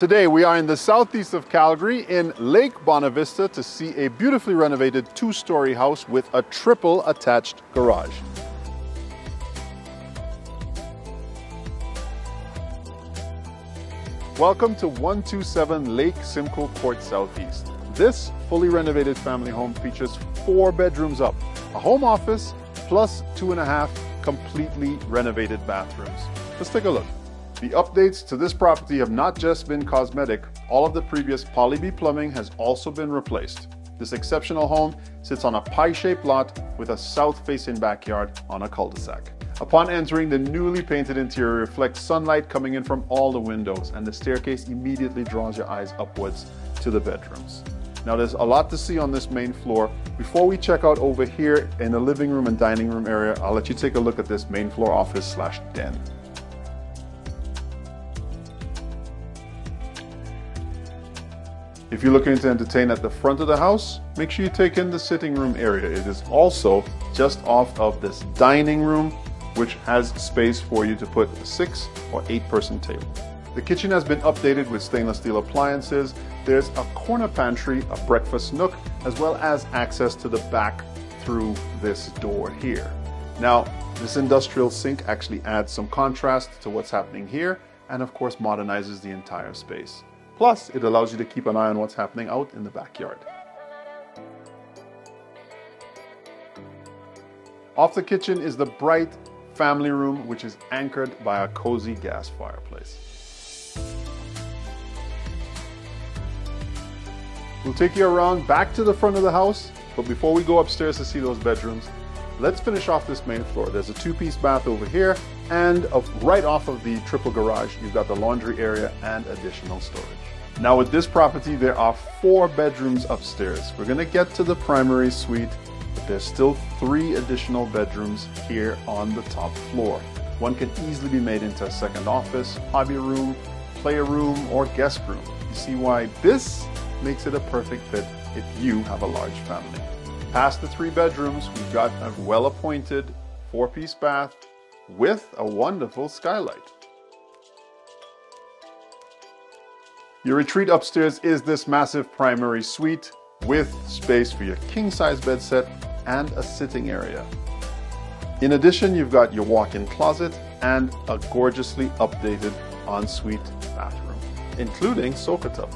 Today we are in the southeast of Calgary in Lake Bonavista to see a beautifully renovated two-story house with a triple attached garage. Welcome to 127 Lake Simcoe Court Southeast. This fully renovated family home features 4 bedrooms up, a home office, plus 2.5 completely renovated bathrooms. Let's take a look. The updates to this property have not just been cosmetic, all of the previous Poly-B plumbing has also been replaced. This exceptional home sits on a pie-shaped lot with a south-facing backyard on a cul-de-sac. Upon entering, the newly painted interior reflects sunlight coming in from all the windows, and the staircase immediately draws your eyes upwards to the bedrooms. Now there's a lot to see on this main floor. Before we check out over here in the living room and dining room area, I'll let you take a look at this main floor office/den. If you're looking to entertain at the front of the house, make sure you take in the sitting room area. It is also just off of this dining room, which has space for you to put a 6 or 8 person table. The kitchen has been updated with stainless steel appliances. There's a corner pantry, a breakfast nook, as well as access to the back through this door here. Now, this industrial sink actually adds some contrast to what's happening here, and of course modernizes the entire space. Plus, it allows you to keep an eye on what's happening out in the backyard. Off the kitchen is the bright family room, which is anchored by a cozy gas fireplace. We'll take you around back to the front of the house, but before we go upstairs to see those bedrooms, let's finish off this main floor. There's a 2-piece bath over here, and right off of the triple garage, you've got the laundry area and additional storage. Now with this property, there are 4 bedrooms upstairs. We're gonna get to the primary suite, but there's still 3 additional bedrooms here on the top floor. One can easily be made into a second office, hobby room, playroom, or guest room. You see why this makes it a perfect fit if you have a large family. Past the 3 bedrooms, we've got a well-appointed 4-piece bath with a wonderful skylight. Your retreat upstairs is this massive primary suite with space for your king-size bed set and a sitting area. In addition, you've got your walk-in closet and a gorgeously updated ensuite bathroom, including soaker tub.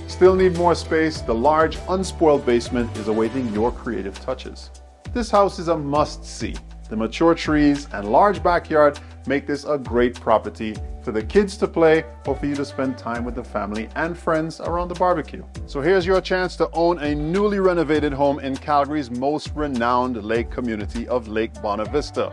Still need more space? The large unspoiled basement is awaiting your creative touches. This house is a must-see. The mature trees and large backyard make this a great property for the kids to play or for you to spend time with the family and friends around the barbecue. So here's your chance to own a newly renovated home in Calgary's most renowned lake community of Lake Bonavista.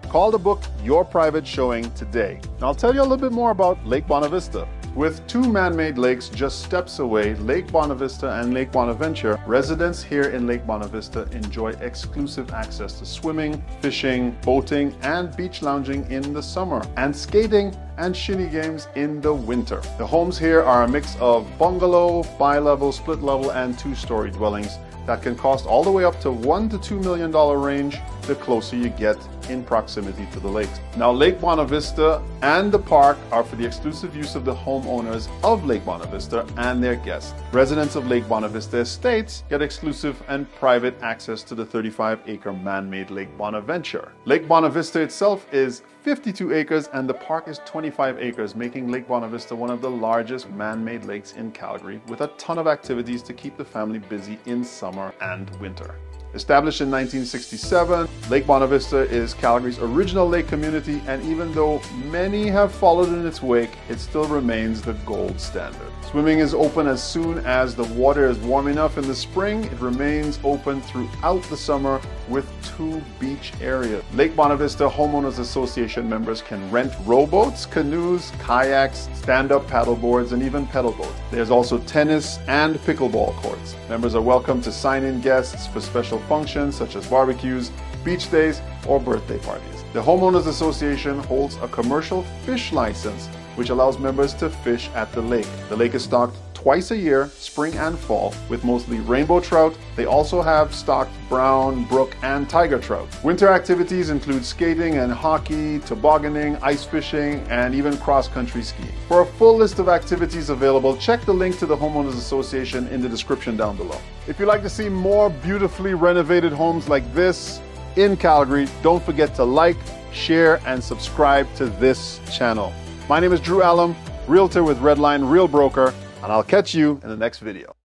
Call to book your private showing today. Now I'll tell you a little bit more about Lake Bonavista. With 2 man-made lakes just steps away, Lake Bonavista and Lake Bonaventure, residents here in Lake Bonavista enjoy exclusive access to swimming, fishing, boating, and beach lounging in the summer, and skating and shinny games in the winter. The homes here are a mix of bungalow, bi-level, split-level, and 2-story dwellings that can cost all the way up to $1 to $2 million range the closer you get in proximity to the lakes. Now, Lake Bonavista and the park are for the exclusive use of the homeowners of Lake Bonavista and their guests. Residents of Lake Bonavista Estates get exclusive and private access to the 35-acre man-made Lake Bonaventure. Lake Bonavista itself is 52 acres and the park is 25 acres, making Lake Bonavista one of the largest man-made lakes in Calgary, with a ton of activities to keep the family busy in summer and winter. Established in 1967, Lake Bonavista is Calgary's original lake community, and even though many have followed in its wake, it still remains the gold standard. Swimming is open as soon as the water is warm enough in the spring. It remains open throughout the summer with 2 beach areas. Lake Bonavista Homeowners Association members can rent rowboats, canoes, kayaks, stand-up paddle boards, and even pedal boats. There's also tennis and pickleball courts. Members are welcome to sign in guests for special functions such as barbecues, beach days, or birthday parties. The Homeowners Association holds a commercial fish license which allows members to fish at the lake. The lake is stocked twice a year, spring and fall, with mostly rainbow trout. They also have stocked brown, brook, and tiger trout. Winter activities include skating and hockey, tobogganing, ice fishing, and even cross-country skiing. For a full list of activities available, check the link to the Homeowners Association in the description down below. If you'd like to see more beautifully renovated homes like this in Calgary, don't forget to like, share, and subscribe to this channel. My name is Drew Allum, Realtor with Redline Real Broker, and I'll catch you in the next video.